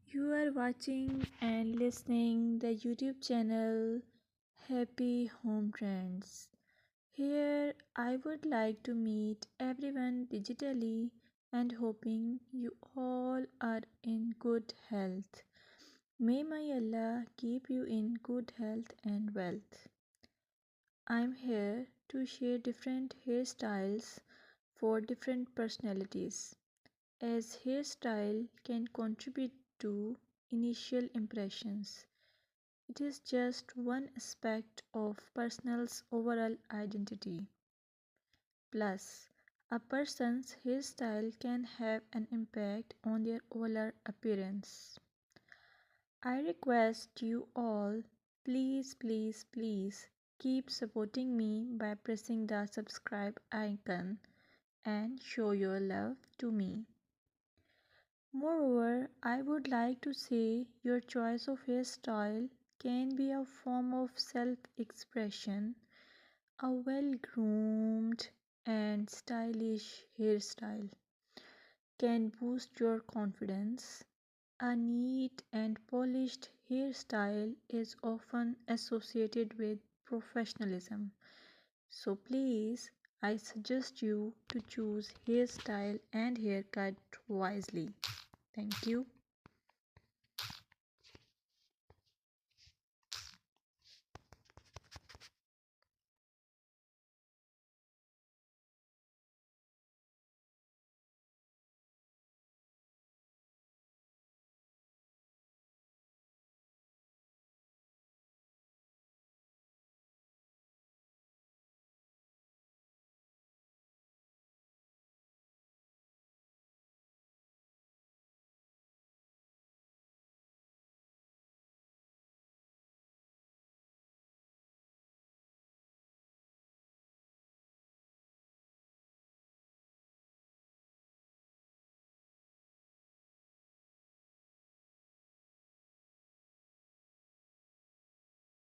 You are watching and listening the YouTube channel Happy Home Trends. Here I would like to meet everyone digitally and hoping you all are in good health. May my Allah keep you in good health and wealth. I'm here to share different hairstyles for different personalities, as hairstyle can contribute to initial impressions. It is just one aspect of person's overall identity. Plus, a person's hairstyle can have an impact on their overall appearance. I request you all, please keep supporting me by pressing the subscribe icon and show your love to me. Moreover, I would like to say your choice of hairstyle can be a form of self expression. A well groomed and stylish hairstyle can boost your confidence. A neat and polished hairstyle is often associated with professionalism. So please, I suggest you to choose hairstyle and haircut wisely. Thank you.